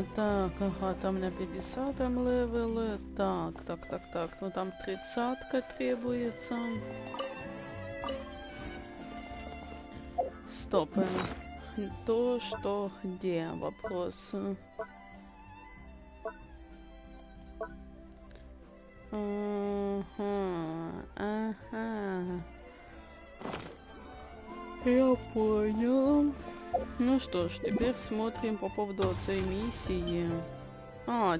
Так, ага, там на 50-м левеле. Так. Ну там 30-ка требуется. Стоп. То, что, где? Вопрос. Ага. Я понял. Ну что ж, теперь смотрим по поводу этой миссии.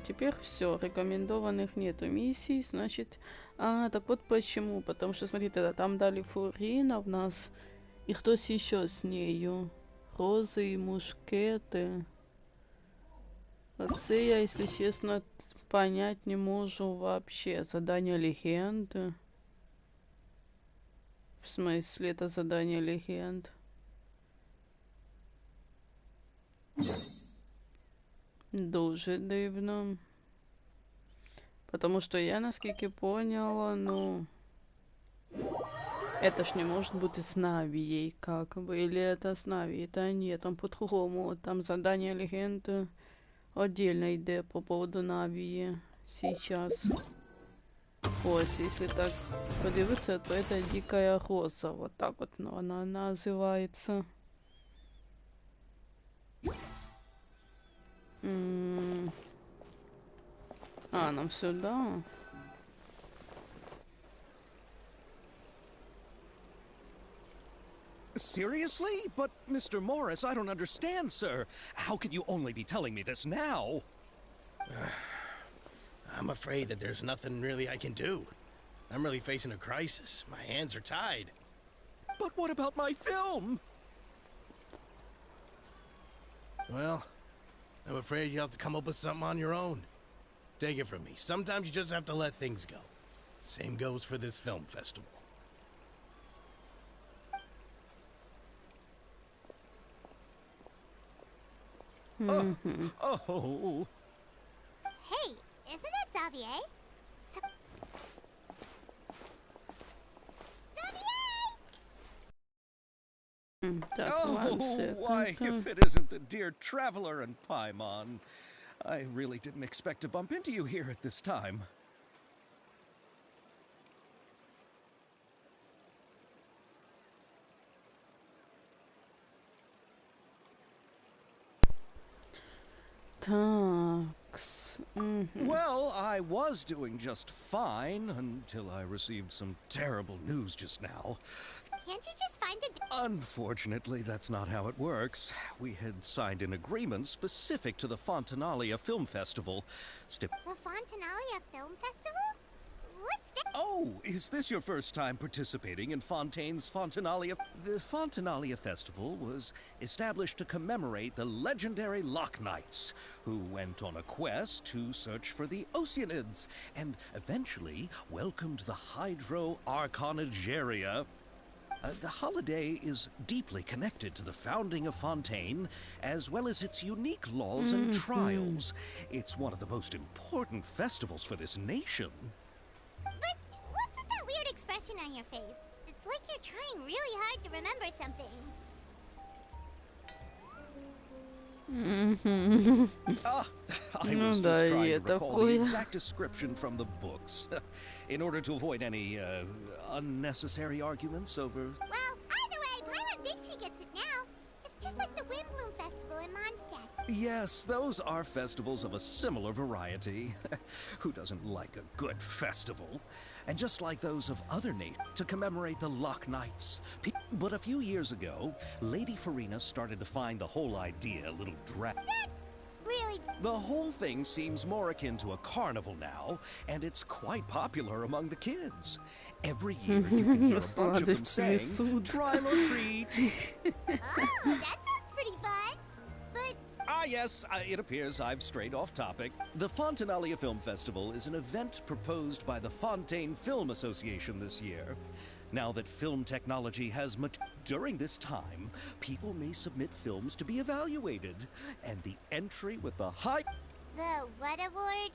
Теперь все, рекомендованных нету миссий, значит... так вот почему. Потому что, смотрите, там дали Фурина в нас. И хтось еще с нею. Розы и мушкеты. Оце я, если честно, понять не можу вообще. Задание легенды. В смысле, это задание легенд? Дуже дивно. Потому что я, наскільки поняла, ну... Это ж не может быть с Навией, как бы. Или это с Навией? Да нет, там по-другому. Там задание легенды отдельно идет по поводу Навии сейчас. Ось, если так подивиться, то это Дикая Роза. Вот так вот она называется. Нам сюда. Seriously? But, Mr. Morris, I don't understand, sir. How can you only be telling me this now? I'm afraid that there's nothing really I can do. I'm really facing a crisis. My hands are tied. But what about my film? Well, I'm afraid you'll have to come up with something on your own. Take it from me. Sometimes you just have to let things go. Same goes for this film festival. Oh. Hey, isn't that Xavier? Why, if it isn't the dear traveler and Paimon. I really didn't expect to bump into you here at this time. Well, I was doing just fine until I received some terrible news just now. Can't you just find it? Unfortunately, that's not how it works. We had signed an agreement specific to the Fontanalia Film Festival. The Fontanalia Film Festival? What's that? Oh, is this your first time participating in Fontaine's Fontanalia? The Fontanalia Festival was established to commemorate the legendary Loch Knights, who went on a quest to search for the Oceanids, and eventually welcomed the Hydro Arconageria. The holiday is deeply connected to the founding of Fontaine, as well as its unique laws and trials. It's one of the most important festivals for this nation. But what's with that weird expression on your face? It's like you're trying really hard to remember something. I was just trying to recall the exact description from the books, in order to avoid any unnecessary arguments over... Well, either way, Paimon thinks she gets it now. It's just like the Windbloom Festival in Mondstadt. Yes, those are festivals of a similar variety. Who doesn't like a good festival? And just like those of other nations, to commemorate the Loch Knights. But a few years ago, Lady Farina started to find the whole idea a little Really? The whole thing seems more akin to a carnival now, and it's quite popular among the kids. Every year you can hear a bunch of them saying, "Trial or treat." Oh, that sounds pretty fun. But... Yes, it appears I've strayed off topic. The Fontanalia Film Festival is an event proposed by the Fontaine Film Association this year. Now that film technology has during this time, people may submit films to be evaluated, and the entry with the high... The what award?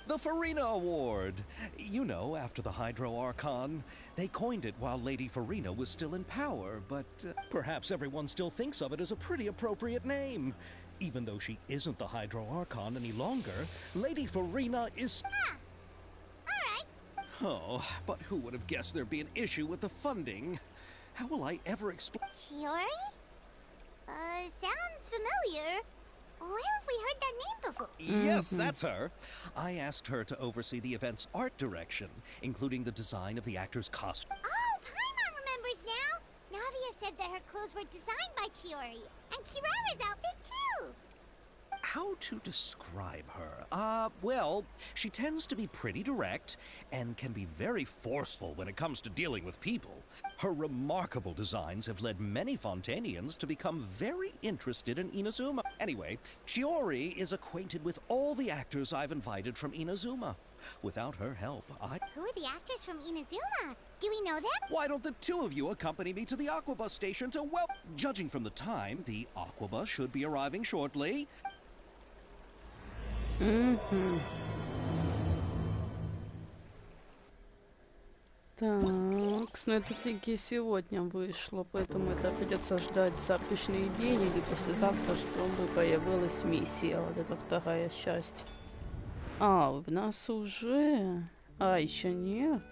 The Farina Award. You know, after the Hydro Archon. They coined it while Lady Farina was still in power, but perhaps everyone still thinks of it as a pretty appropriate name. Even though she isn't the Hydro Archon any longer, Lady Farina is... Ah, alright. Oh, but who would have guessed there'd be an issue with the funding? How will I ever explain... Chiori? Sounds familiar. Where have we heard that name before? Yes, that's her. I asked her to oversee the event's art direction, including the design of the actors' costumes. Oh, Paimon remembers now! Navia said that her clothes were designed by Chiori, and Kirara's outfit too! How to describe her? Well, she tends to be pretty direct and can be very forceful when it comes to dealing with people. Her remarkable designs have led many Fontanians to become very interested in Inazuma. Anyway, Chiori is acquainted with all the actors I've invited from Inazuma. Without her help, Who are the actors from Inazuma? Do we know them? Why don't the two of you accompany me to the Aquabus station to Judging from the time, the Aquabus should be arriving shortly. Так, ну это только сегодня вышло, поэтому это придется ждать завтрашний день или послезавтра, чтобы появилась миссия, вот эта вторая часть. А, у нас уже... А, еще нет.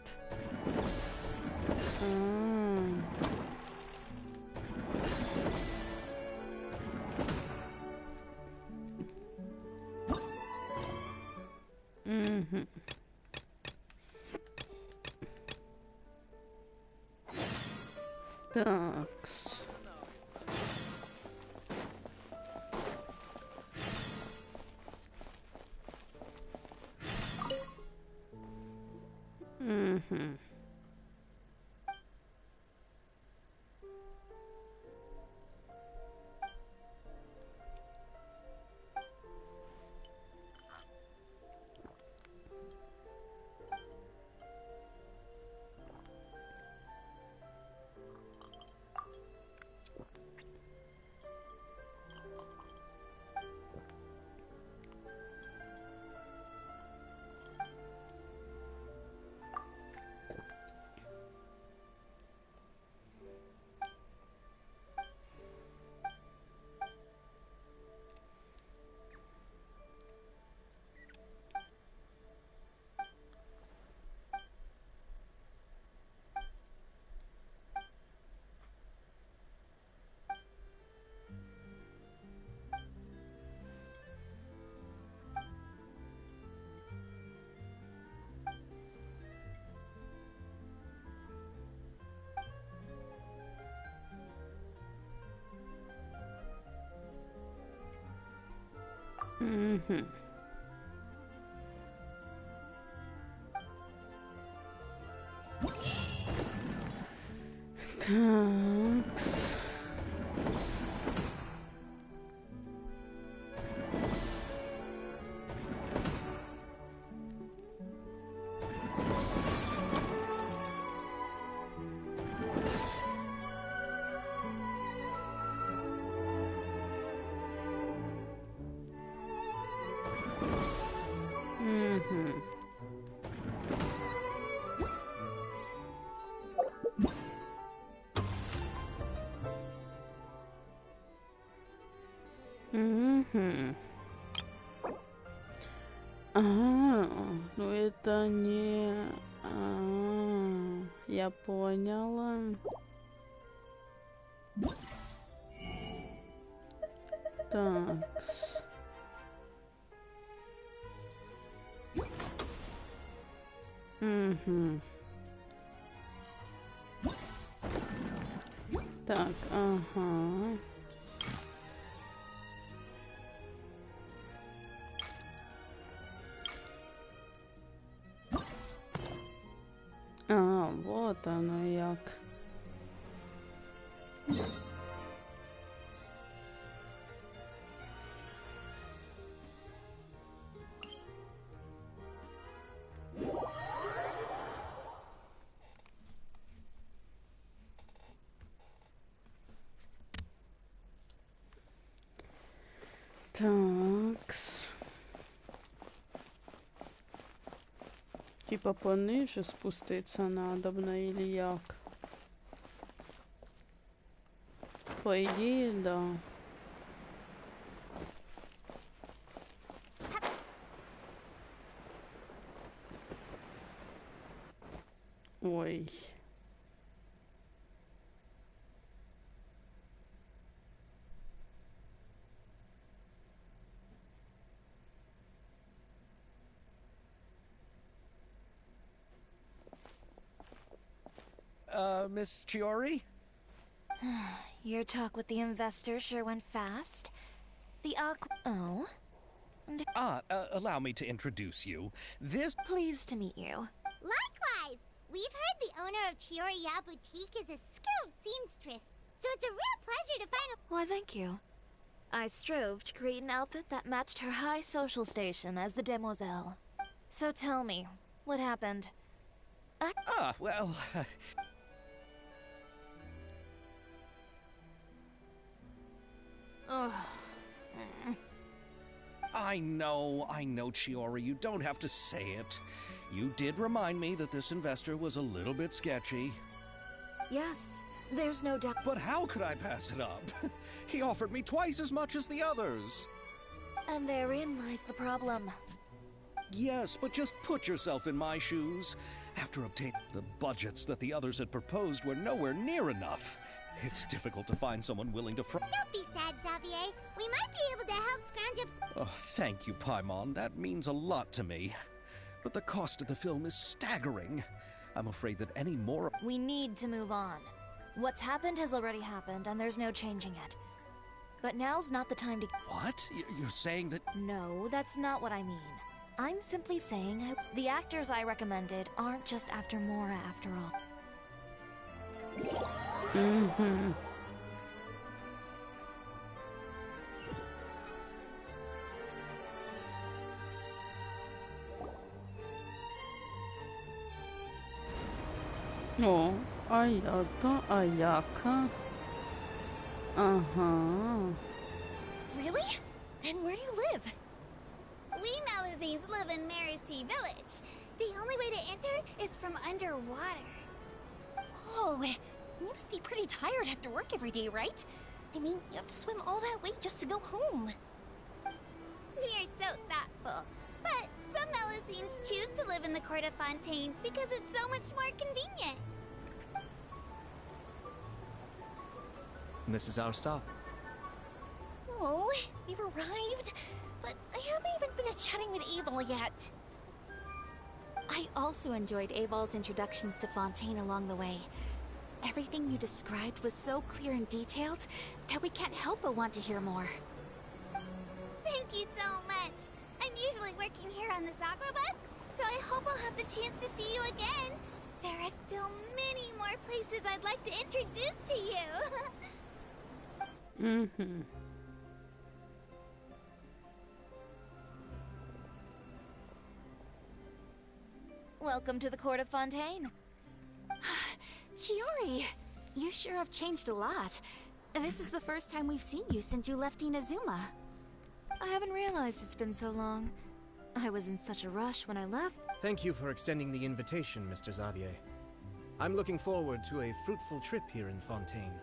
Такс. Такс. Ну это не... я поняла. Такс. Так, ага. А, вот оно як. Такс. Типа пониже спуститься надобно или як? По идее, да. Ой. Miss Chiori? Your talk with the investor sure went fast. The Oh? Allow me to introduce you. This... Pleased to meet you. Likewise! We've heard the owner of Chioriya Boutique is a skilled seamstress, so it's a real pleasure to find a... Why, thank you. I strove to create an outfit that matched her high social station as the demoiselle. So tell me, what happened? Well... Ugh. I know, Chiori, you don't have to say it. You did remind me that this investor was a little bit sketchy. Yes, there's no doubt. But how could I pass it up? He offered me twice as much as the others. And therein lies the problem. Yes, but just put yourself in my shoes. After obtaining the budgets that the others had proposed were nowhere near enough. It's difficult to find someone willing to Don't be sad, Xavier. We might be able to help scrounge up... Oh, thank you, Paimon. That means a lot to me. But the cost of the film is staggering. I'm afraid that any more... We need to move on. What's happened has already happened, and there's no changing it. But now's not the time to... What? You're saying that... No, that's not what I mean. I'm simply saying the actors I recommended aren't just after Mora after all. Mm-hmm. О, Аяка. Ага. Really? And where do you live? We Malazines live in Marcy Village. The only way to enter is from underwater. Oh, you must be pretty tired after work every day, right? I mean, you have to swim all that way just to go home. We are so thoughtful. But some Malazines choose to live in the Court of Fontaine because it's so much more convenient. This is our stop. Oh, we've arrived. But I haven't even finished chatting with Aval yet. I also enjoyed Aval's introductions to Fontaine along the way. Everything you described was so clear and detailed that we can't help but want to hear more. Thank you so much. I'm usually working here on the Sakura bus, so I hope I'll have the chance to see you again. There are still many more places I'd like to introduce to you. Mm-hmm. Welcome to the Court of Fontaine. Chiori, you sure have changed a lot. This is the first time we've seen you since you left Inazuma. I haven't realized it's been so long. I was in such a rush when I left. Thank you for extending the invitation, Mr. Xavier. I'm looking forward to a fruitful trip here in Fontaine.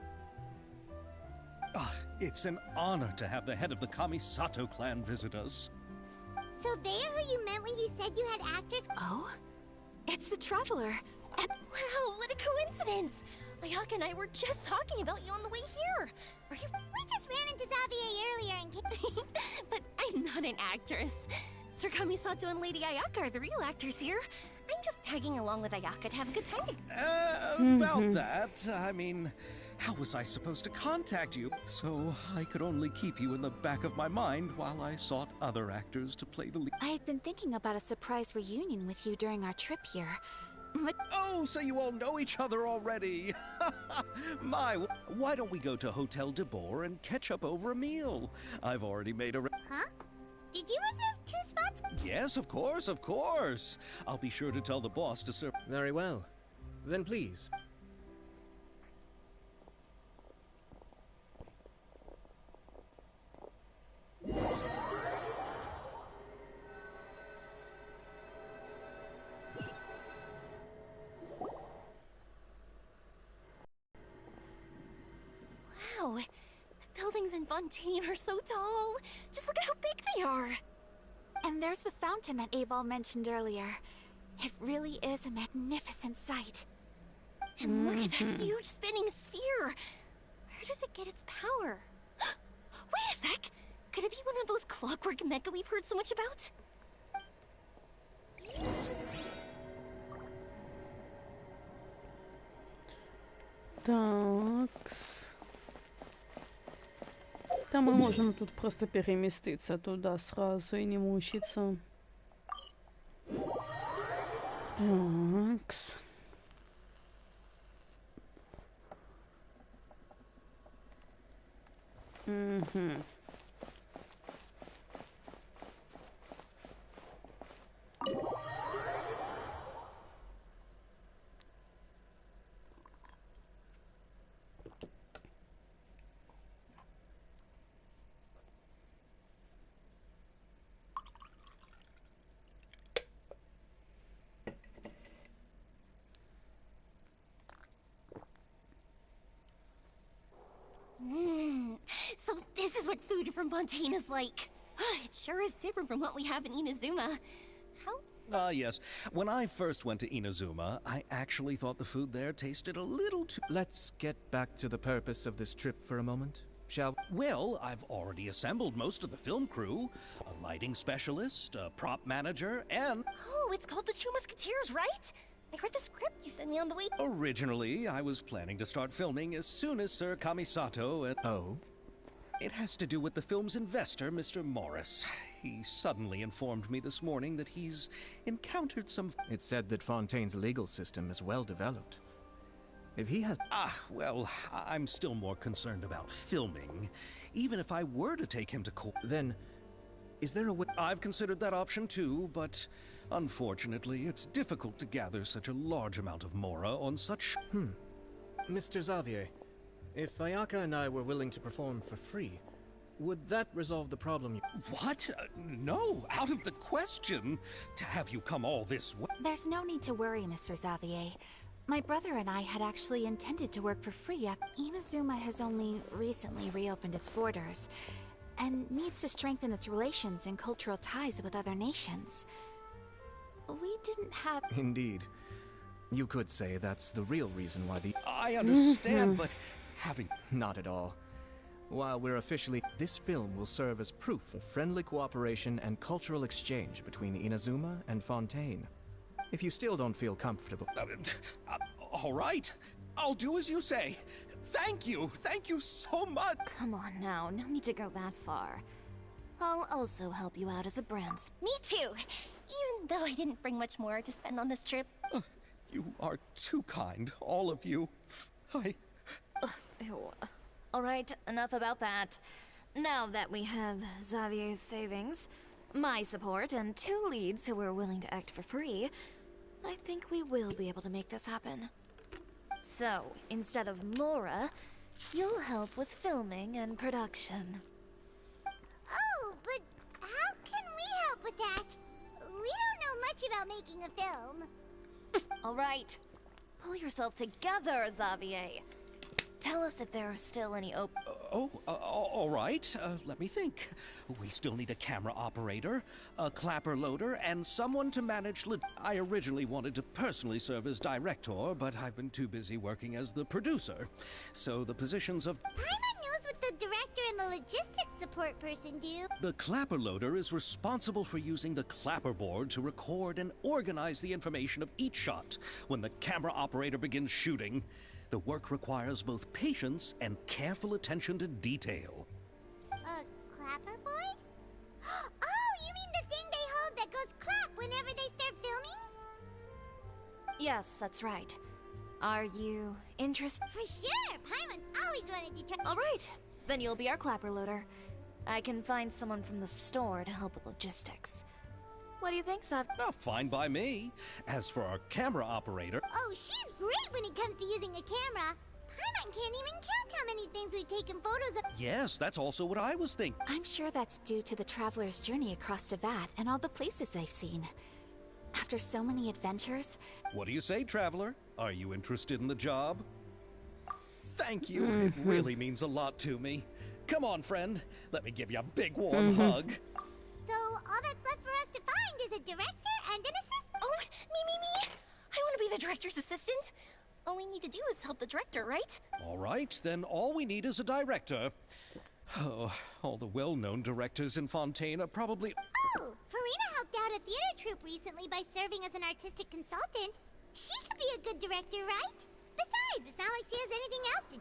It's an honor to have the head of the Kamisato clan visit us. So they are who you meant when you said you had actors? Oh? It's the Traveler. Wow, what a coincidence! Ayaka and I were just talking about you on the way here. Are you... We just ran into Xavier earlier and came... But I'm not an actress. Sir Kamisato and Lady Ayaka are the real actors here. I'm just tagging along with Ayaka to have a good time. About that, I mean, how was I supposed to contact you? So I could only keep you in the back of my mind while I sought other actors to play the lead. I had been thinking about a surprise reunion with you during our trip here. But Oh, so you all know each other already. Why don't we go to Hotel de Boer and catch up over a meal? I've already made a... Huh? Did you reserve 2 spots? Yes, of course, of course. I'll be sure to tell the boss to serve... Very well. Then please. wow, the buildings in Fontaine are so tall. Just look at how big they are. And there's the fountain that Aval mentioned earlier. It really is a magnificent sight. And look at that huge spinning sphere. Where does it get its power? Wait a sec. Could it be one of those clockwork mecha we've heard so much about? Такс. Да, мы можем тут просто переместиться туда сразу и не мучиться. Такс. Угу. So this is what food from Fontaine is like. It sure is different from what we have in Inazuma. How? Yes. When I first went to Inazuma, I actually thought the food there tasted a little too... Let's get back to the purpose of this trip for a moment, shall we? Well, I've already assembled most of the film crew. A lighting specialist, a prop manager, and... Oh, it's called The Two Musketeers, right? I read the script you sent me on the way. Originally, I was planning to start filming as soon as Sir Kamisato and... Oh? It has to do with the film's investor, Mr. Morris. He suddenly informed me this morning that he's encountered some... It's said that Fontaine's legal system is well developed. If he has... Well, I'm still more concerned about filming. Even if I were to take him to court... Then, is there a way... I've considered that option too, but unfortunately, it's difficult to gather such a large amount of mora on such... Mr. Xavier, if Ayaka and I were willing to perform for free, would that resolve the problem you... What? No, out of the question to have you come all this way. There's no need to worry, Mr. Xavier. My brother and I had actually intended to work for free. Inazuma has only recently reopened its borders and needs to strengthen its relations and cultural ties with other nations. We didn't have... Indeed. You could say that's the real reason why the... I understand, but having... Not at all. While we're officially... This film will serve as proof of friendly cooperation and cultural exchange between Inazuma and Fontaine. If you still don't feel comfortable... All right. I'll do as you say. Thank you so much. Come on now, no need to go that far. I'll also help you out as a brand. Me too. Even though I didn't bring much more to spend on this trip. You are too kind, all of you. Ew. Alright, enough about that. Now that we have Xavier's savings, my support, and 2 leads who are willing to act for free, I think we will be able to make this happen. So, instead of Mora, you'll help with filming and production. Oh, but how can we help with that? We don't know much about making a film. Alright, pull yourself together, Xavier. Tell us if there are still any All right. Let me think. We still need a camera operator, a clapper loader, and someone to manage... I originally wanted to personally serve as director, but I've been too busy working as the producer. So the positions of... Paimon knows what the director and the logistics support person do. The clapper loader is responsible for using the clapper board to record and organize the information of each shot when the camera operator begins shooting. The work requires both patience and careful attention to detail. A clapperboard? Oh, you mean the thing they hold that goes clap whenever they start filming? Yes, that's right. Are you interested? For sure! Paimon's always wanted to try... Alright, then you'll be our clapper loader. I can find someone from the store to help with logistics. What do you think, Sav? Fine by me. As for our camera operator... Oh, she's great when it comes to using a camera. Paimon can't even count how many things we've taken photos of. Yes, that's also what I was thinking. I'm sure that's due to the traveler's journey across Devat and all the places they've seen. After so many adventures... What do you say, traveler? Are you interested in the job? Thank you. It really means a lot to me. Come on, friend. Let me give you a big warm hug. So, all that's left for us to find is a director and an assistant? Oh, me. I want to be the director's assistant. All we need to do is help the director, right? All right, then all we need is a director. Oh, all the well-known directors in Fontaine are probably... Oh, Farina helped out a theater troupe recently by serving as an artistic consultant. She could be a good director, right? Besides, it's not like she has anything else to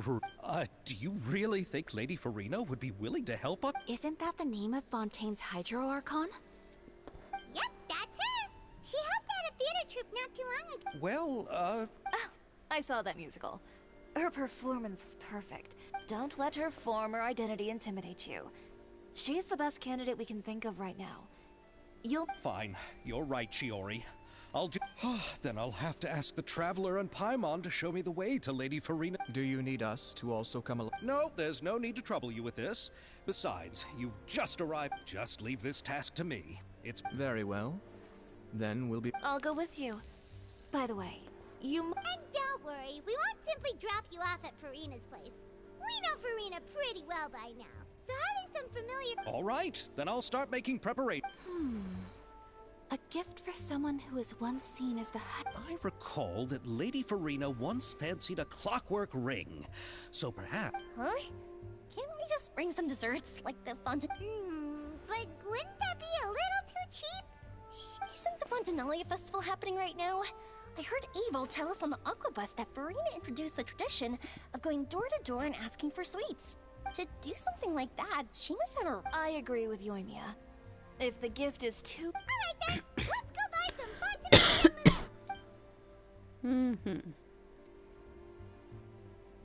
do. Do you really think Lady Farina would be willing to help us? Isn't that the name of Fontaine's Hydro Archon? Yep, that's her. She helped out a theater troupe not too long ago. Well, Oh, I saw that musical. Her performance was perfect. Don't let her form or identity intimidate you. She's the best candidate we can think of right now. You'll... Fine. You're right, Shiori. I'll do... Then I'll have to ask the Traveler and Paimon to show me the way to Lady Farina. Do you need us to also come along? No, there's no need to trouble you with this. Besides, you've just arrived. Just leave this task to me. It's... Very well. Then we'll be... I'll go with you. By the way, you... And don't worry, we won't simply drop you off at Farina's place. We know Farina pretty well by now, so having some familiar... All right, then I'll start making preparation. A gift for someone who was once seen as the I recall that Lady Farina once fancied a clockwork ring, so perhaps... Huh? Can't we just bring some desserts, like the but wouldn't that be a little too cheap? Isn't the Fontanalia Festival happening right now? I heard Evil tell us on the Aquabus that Farina introduced the tradition of going door to door and asking for sweets. To do something like that, she must have a... I agree with Yoimiya. If the gift is too... Alright then, let's go buy some Fontanalia mousse!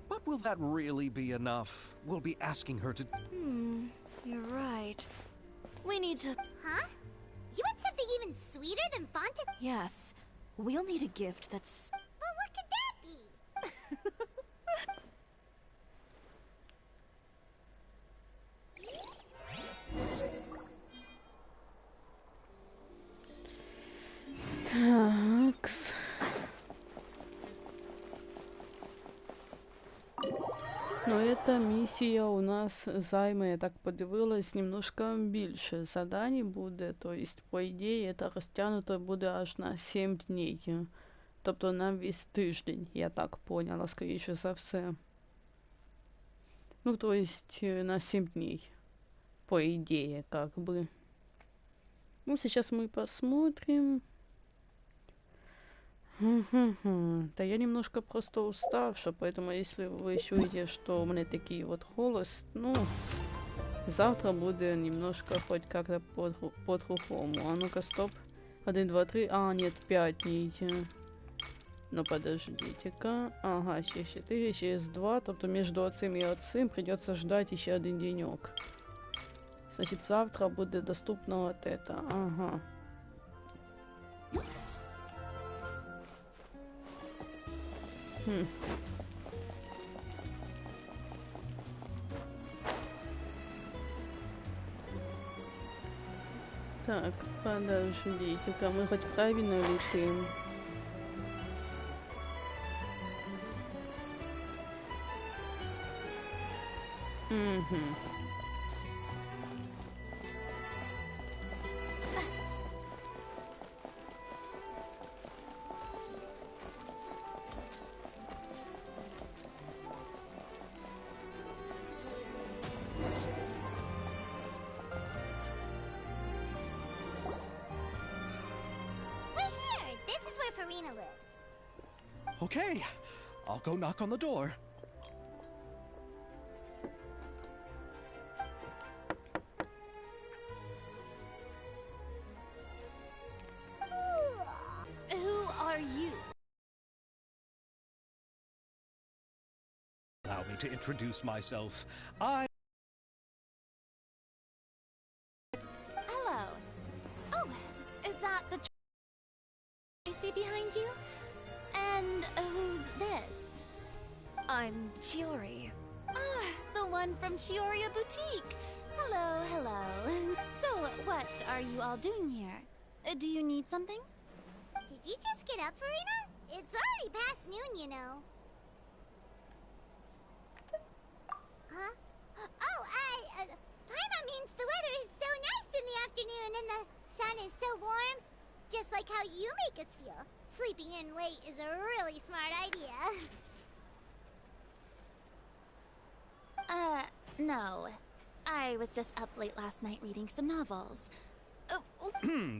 But will that really be enough? We'll be asking her to... You're right. We need to... Huh? You want something even sweeter than Fontaine? Yes. We'll need a gift that's... Well, what could that be? Такс. Ну, эта місія у нас займе, я так подивилась, немножко більше задань буде. Тобто, по ідеї, це розтягнуто буде аж на 7 днів. Тобто на весь тиждень, я так поняла, скоріше за все. Ну, то есть на 7 дней, по идее, как бы. Ну, сейчас мы посмотрим. Да я немножко просто уставшая, поэтому если вы чуете, что у меня такие вот голос, ну, завтра будет немножко хоть как-то по-другому. А ну-ка, стоп. 1, 2, 3. А, нет, 5 дней. Ну, подождите-ка. Ага, через 4, через 2. Тобто между отцем и отцем придется ждать еще один денек. Значит, завтра будет доступно вот это. Ага. Так, подождите-ка, мы хоть правильно летим? Farina lives. Okay, I'll go knock on the door. Who are you? Allow me to introduce myself. Hello. Oh, is that the I see behind you? And who's this? I'm Chiori. Ah, the one from Chioria Boutique. Hello, hello. So, what are you all doing here? Do you need something? Did you just get up, Farina? It's already past noon, you know. Huh? Oh, Paimon means the weather is so nice in the afternoon and the sun is so warm. Just like how you make us feel. Sleeping in late is a really smart idea. No. I was just up late last night reading some novels.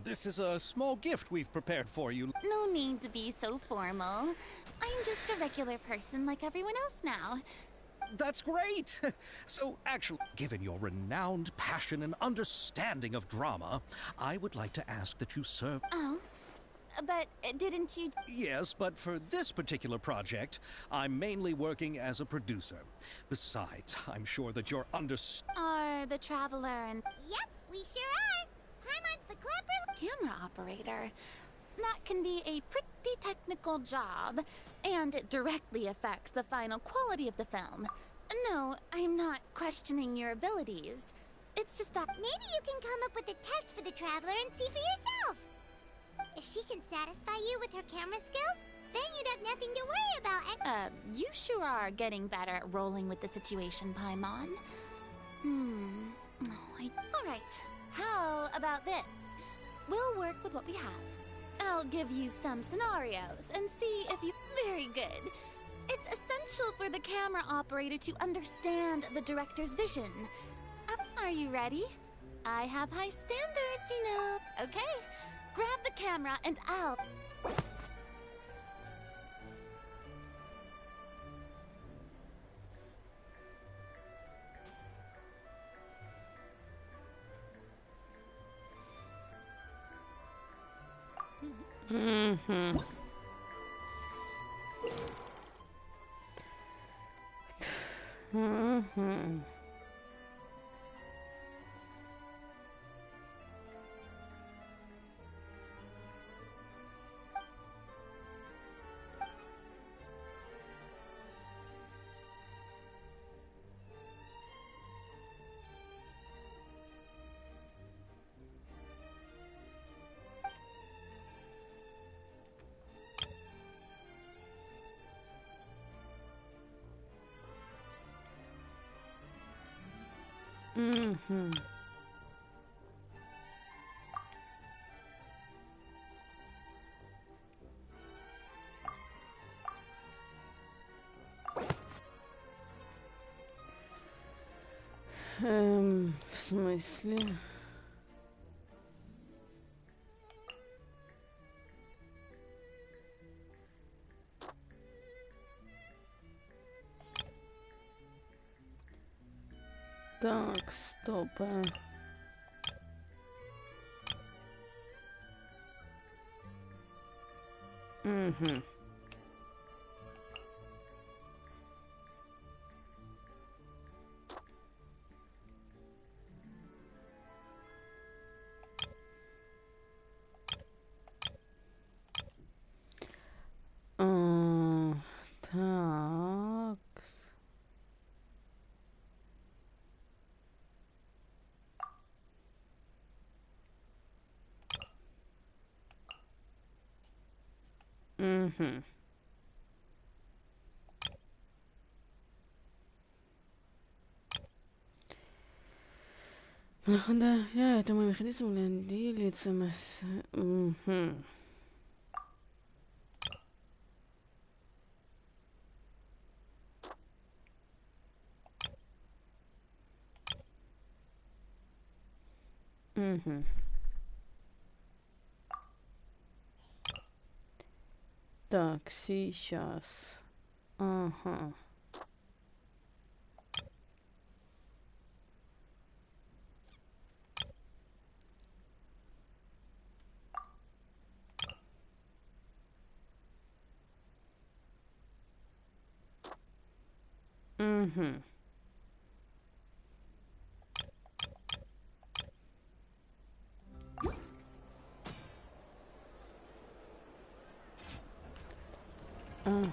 This is a small gift we've prepared for you. No need to be so formal. I'm just a regular person like everyone else now. That's great! So, actually, given your renowned passion and understanding of drama, I would like to ask that you serve... Oh, but didn't you... Yes, but for this particular project, I'm mainly working as a producer. Besides, I'm sure that you're Are the Traveler and Yep, we sure are. Paimon's the clapper. camera operator. That can be a pretty technical job, and it directly affects the final quality of the film. No, I'm not questioning your abilities. It's just that... Maybe you can come up with a test for the Traveler and see for yourself. If she can satisfy you with her camera skills, then you'd have nothing to worry about and... You sure are getting better at rolling with the situation, Paimon. Alright, how about this? We'll work with what we have. I'll give you some scenarios and see if you... Very good. It's essential for the camera operator to understand the director's vision. Are you ready? I have high standards, you know. Okay, grab the camera and I'll... Mm-hmm. Mm-hmm. Mm-hmm. В смысле? Так, стоп. Угу. Так. Угу. Да, я это мой механизм делится с... Угу. Угу. Так, сейчас. Ага. Угу. Ага.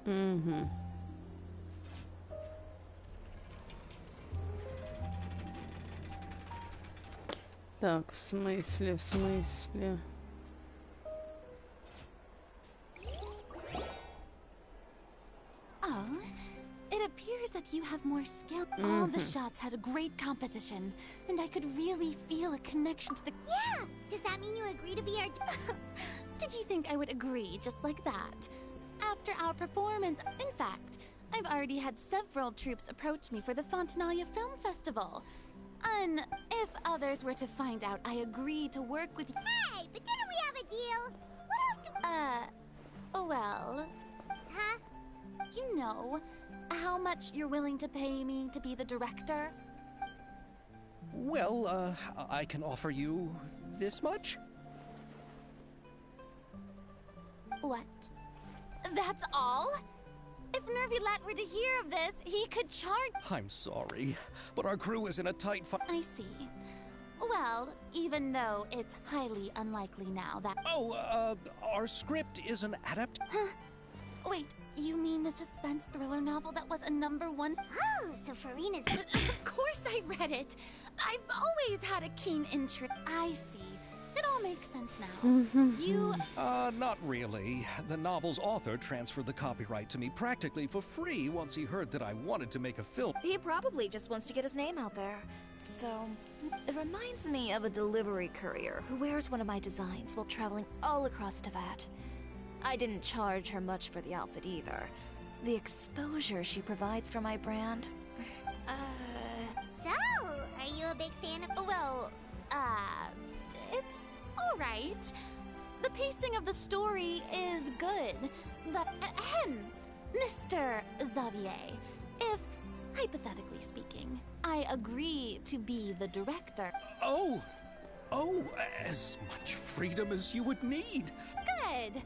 Угу. Так, в смысле, в смысле? have more skill. All the shots had a great composition, and I could really feel a connection to the... Yeah! Does that mean you agree to be our... Did you think I would agree just like that? After our performance, in fact, I've already had several troops approach me for the Fontanalia Film Festival. And if others were to find out I agreed to work with you... Hey, but didn't we have a deal? What else do... well... Huh? You know, how much you're willing to pay me to be the director? Well, I can offer you this much? What? That's all? If Nervylat were to hear of this, he could charge... I'm sorry, but our crew is in a tight I see. Well, even though it's highly unlikely now that... Oh, our script is an Huh? Wait, you mean the suspense thriller novel that was a #1? Oh, so Farina's... Of course I read it! I've always had a keen interest. I see. It all makes sense now. You... Not really. The novel's author transferred the copyright to me practically for free once he heard that I wanted to make a film. He probably just wants to get his name out there. So, it reminds me of a delivery courier who wears one of my designs while traveling all across Teyvat. I didn't charge her much for the outfit either. The exposure she provides for my brand... So, are you a big fan of... Well, it's alright. The pacing of the story is good, but Mr. Xavier, if, hypothetically speaking, I agree to be the director... Oh, as much freedom as you would need. Good!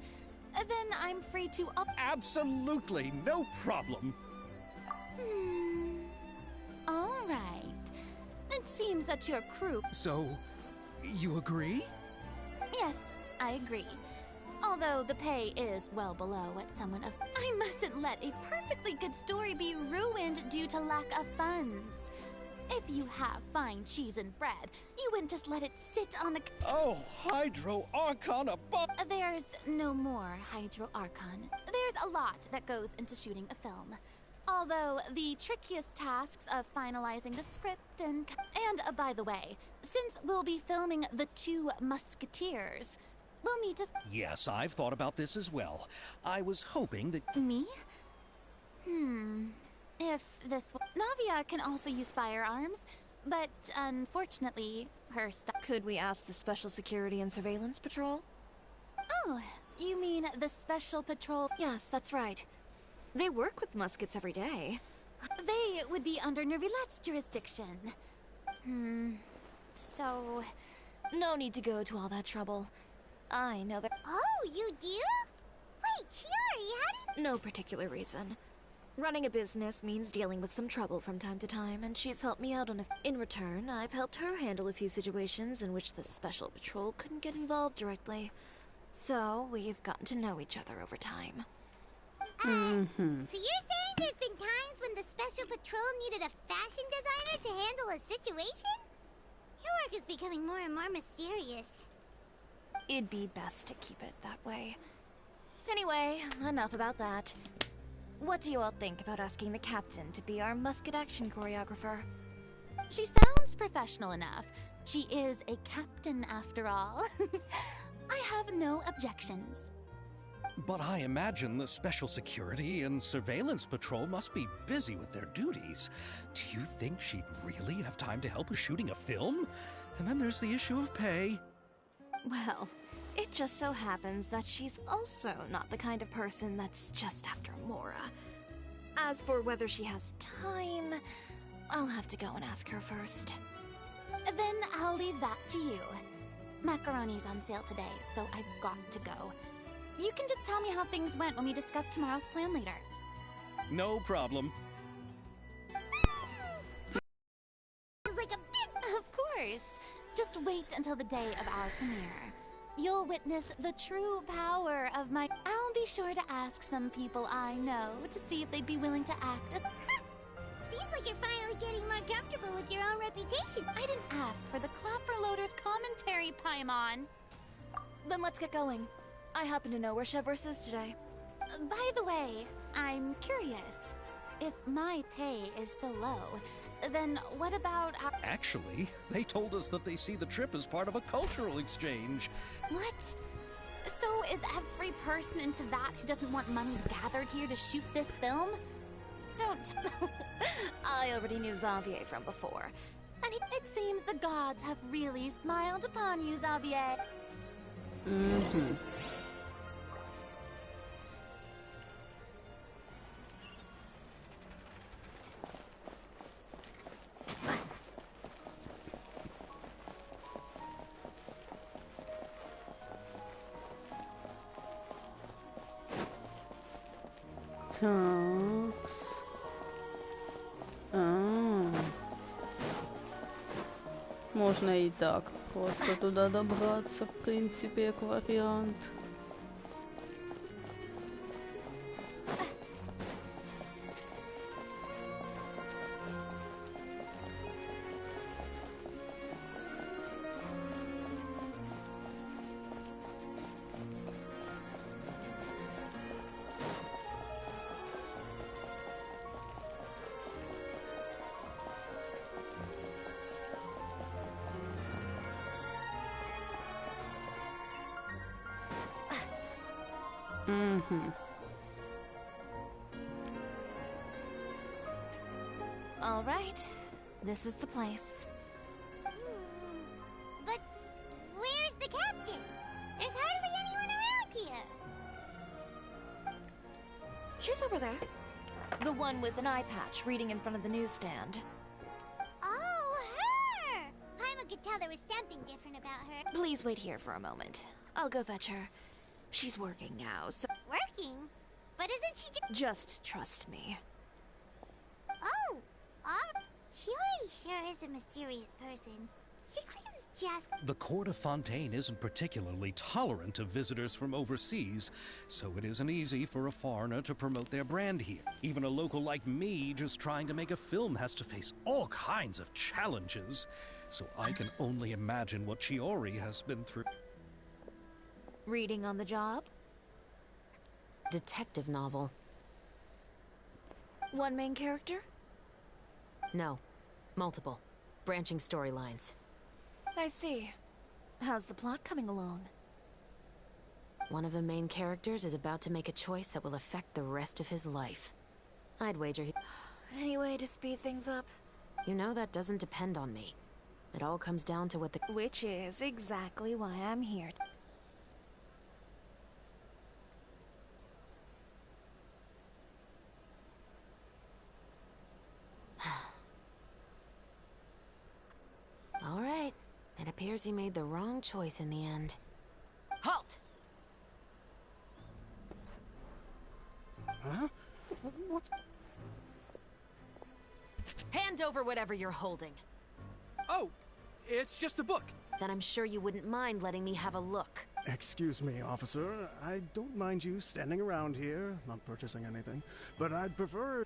Then I'm free to... Absolutely, no problem. Alright. It seems that your crew... So, you agree? Yes, I agree. Although the pay is well below what someone of... I mustn't let a perfectly good story be ruined due to lack of funds. If you have fine cheese and bread, you wouldn't just let it sit on the... Oh, Hydro Archon above... There's no more Hydro Archon. There's a lot that goes into shooting a film. Although the trickiest tasks of finalizing the script and by the way, since we'll be filming The Two Musketeers, we'll need to... Yes, I've thought about this as well. I was hoping that... Me? If this... Navia can also use firearms, but unfortunately, her stuff... Could we ask the Special Security and Surveillance Patrol? Oh, you mean the Special Patrol... Yes, that's right. They work with muskets every day. They would be under Nervylat's jurisdiction. So... No need to go to all that trouble. I know that... Oh, you do? Wait, Chiari, how do you... No particular reason. Running a business means dealing with some trouble from time to time, and she's helped me out on In return, I've helped her handle a few situations in which the Special Patrol couldn't get involved directly. So, we've gotten to know each other over time. So you're saying there's been times when the Special Patrol needed a fashion designer to handle a situation? Your work is becoming more and more mysterious. It'd be best to keep it that way. Anyway, enough about that. What do you all think about asking the captain to be our musket action choreographer? She sounds professional enough. She is a captain after all. I have no objections. But I imagine the Special Security and Surveillance Patrol must be busy with their duties. Do you think she'd really have time to help with shooting a film? And then there's the issue of pay. Well, it just so happens that she's also not the kind of person that's just after Mora. As for whether she has time, I'll have to go and ask her first. Then I'll leave that to you. Macaroni's on sale today, so I've got to go. You can just tell me how things went when we discuss tomorrow's plan later. No problem. Like a bit... Of course. Just wait until the day of our premiere. You'll witness the true power of my... I'll be sure to ask some people I know to see if they'd be willing to act as... Seems like you're finally getting more comfortable with your own reputation. I didn't ask for the Clapper Loader's commentary, Paimon. Then let's get going. I happen to know where Chevrolet is today. By the way, I'm curious. If my pay is so low, then what about our... Actually, they told us that they see the trip as part of a cultural exchange. What? So is every person into that who doesn't want money gathered here to shoot this film? Don't... I already knew Xavier from before. And it seems the gods have really smiled upon you, Xavier. Mhm. Так. Можно и так просто туда добраться, в принципе, как вариант. Mhm. All right, this is the place. But where's the captain? There's hardly anyone around here. She's over there. The one with an eye patch reading in front of the newsstand. Oh, her! Paimon could tell there was something different about her. Please wait here for a moment. I'll go fetch her. She's working now, so Working? But isn't she just trust me. Oh! Shiori sure is a mysterious person. She claims just... The court of Fontaine isn't particularly tolerant of visitors from overseas, so it isn't easy for a foreigner to promote their brand here. Even a local like me just trying to make a film has to face all kinds of challenges, so I can only imagine what Shiori has been through. Reading on the job? Detective novel. One main character? No. Multiple. Branching storylines. I see. How's the plot coming along? One of the main characters is about to make a choice that will affect the rest of his life. I'd wager he... Any way to speed things up? You know that doesn't depend on me. It all comes down to what the... Which is exactly why I'm here. All right. It appears he made the wrong choice in the end. Halt! Huh? What's... Hand over whatever you're holding. Oh, it's just a book. Then I'm sure you wouldn't mind letting me have a look. Excuse me, officer. I don't mind you standing around here, not purchasing anything, but I'd prefer...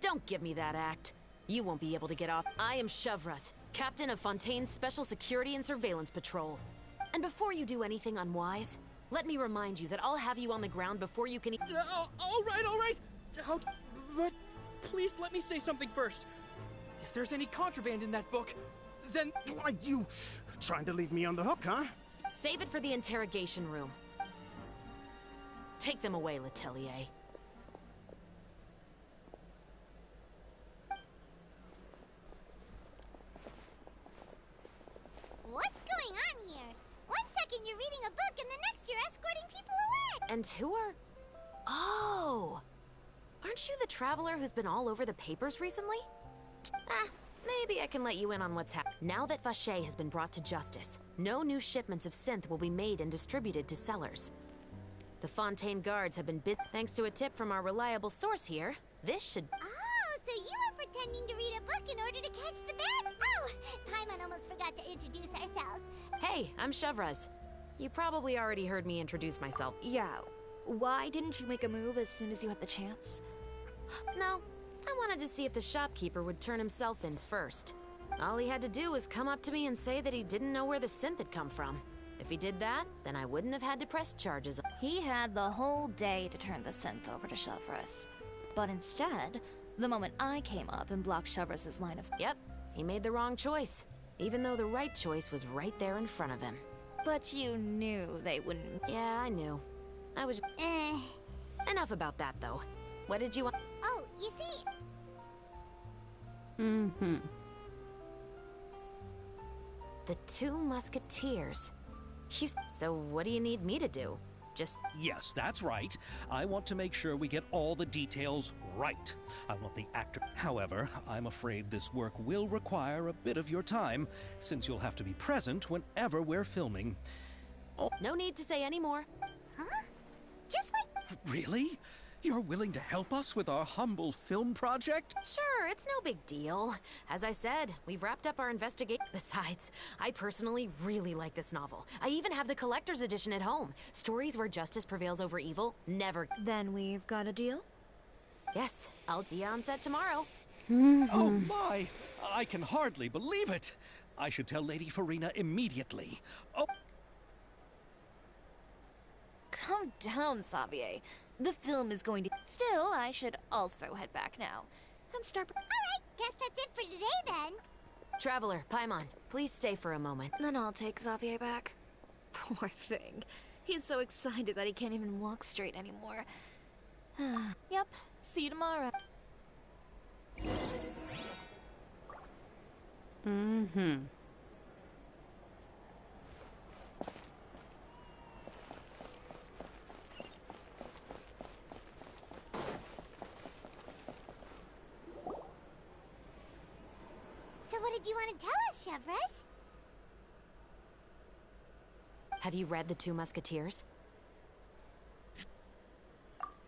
Don't give me that act. You won't be able to get off. I am Chevraz, captain of Fontaine's Special Security and Surveillance Patrol. And before you do anything unwise, let me remind you that I'll have you on the ground before you can... All right. But please let me say something first. If there's any contraband in that book, then... Are you trying to leave me on the hook, huh? Save it for the interrogation room. Take them away, Letelier. What's going on here? One second you're reading a book and the next you're escorting people away! And who are... Oh! Aren't you the traveler who's been all over the papers recently? Maybe I can let you in on what's happened. Now that Vacher has been brought to justice, no new shipments of synth will be made and distributed to sellers. The Fontaine guards have been busy. Thanks to a tip from our reliable source here, this should... Oh, so you were pretending to read a book in order to catch the bad... Oh, Paimon almost forgot to introduce ourselves. Hey, I'm Chevraz. You probably already heard me introduce myself. Yeah. Why didn't you make a move as soon as you had the chance? No, I wanted to see if the shopkeeper would turn himself in first. All he had to do was come up to me and say that he didn't know where the synth had come from. If he did that, then I wouldn't have had to press charges. He had the whole day to turn the synth over to Chevraz. But instead, The moment I came up and blocked Chevrus's line of... Yep, he made the wrong choice, even though the right choice was right there in front of him. But you knew they wouldn't... Yeah, I knew. I was... Enough about that, though. What did you want? Oh, you see... Mm-hmm. The Two Musketeers. So what do you need me to do? Just... Yes, that's right. I want to make sure we get all the details right. I want the actor... However, I'm afraid this work will require a bit of your time, since you'll have to be present whenever we're filming. Oh, no need to say any more. Huh? Just like... really? You're willing to help us with our humble film project? Sure, it's no big deal. As I said, we've wrapped up our investigation. Besides, I personally really like this novel. I even have the collector's edition at home. Stories where justice prevails over evil never... Then we've got a deal? Yes, I'll see you on set tomorrow. Oh my! I can hardly believe it! I should tell Lady Farina immediately. Oh... Calm down, Xavier. The film is going to... Still, I should also head back now. And start... Alright, guess that's it for today then. Traveler, Paimon, please stay for a moment. Then I'll take Xavier back. Poor thing. He's so excited that he can't even walk straight anymore. Yep, see you tomorrow. Mm-hmm. So what did you want to tell us, Chevrus? Have you read The Two Musketeers?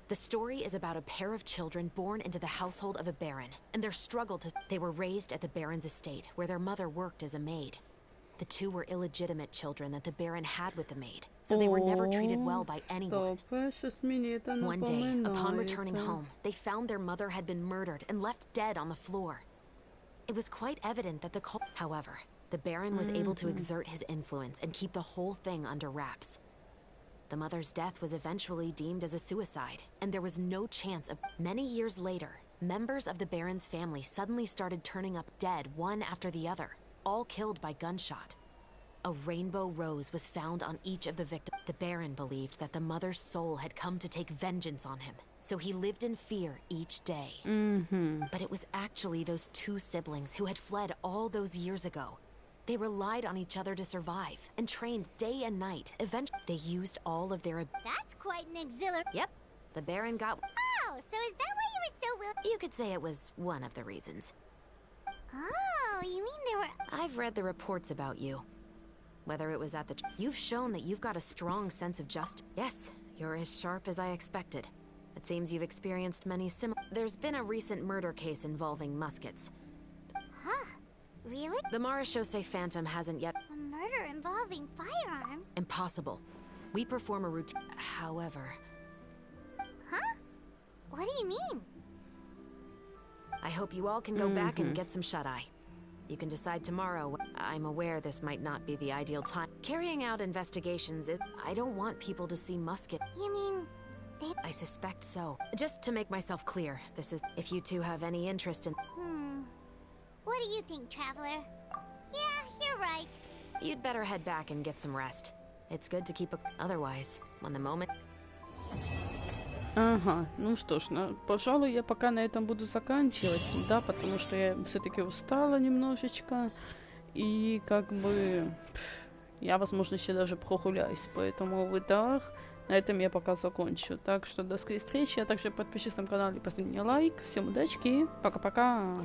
The story is about a pair of children born into the household of a baron, and their struggle to... They were raised at the baron's estate, where their mother worked as a maid. The two were illegitimate children that the baron had with the maid, so they were never treated well by anyone. One day, upon returning home, they found their mother had been murdered and left dead on the floor. It was quite evident that the cult... However, the baron was able to exert his influence and keep the whole thing under wraps. The mother's death was eventually deemed as a suicide, and there was no chance of... Many years later, members of the baron's family suddenly started turning up dead one after the other, all killed by gunshot. A rainbow rose was found on each of the victims. The baron believed that the mother's soul had come to take vengeance on him, so he lived in fear each day. But it was actually those two siblings who had fled all those years ago. They relied on each other to survive and trained day and night. Eventually, they used all of their... That's quite an exhilarant... Yep, the baron got... Oh, so is that why you were so willing... You could say it was one of the reasons. Oh, you mean there were... I've read the reports about you. Whether it was at the... You've shown that you've got a strong sense of justice. Yes, you're as sharp as I expected. It seems you've experienced many similar... There's been a recent murder case involving muskets. Huh? Really? The Marechaussee Phantom hasn't yet... A murder involving firearm? Impossible. We perform a routine... However... Huh? What do you mean? I hope you all can go back and get some shut-eye. You can decide tomorrow. I'm aware this might not be the ideal time. Carrying out investigations is... I don't want people to see musket... You mean... I suspect so. Just to make myself clear, this is... If you two have any interest in... What do you think, Traveler? Yeah, you're right. You'd better head back and get some rest. It's good to keep a... Otherwise, when the moment... Ага, ну что ж, пожалуй, я пока на этом буду заканчивать, да, потому что я все-таки устала немножечко, и как бы я, возможно, еще даже прогуляюсь, поэтому в итоге на этом я пока закончу. Так что до скорой встречи, а также подпишись на канал и поставь мне лайк. Всем удачки, пока-пока!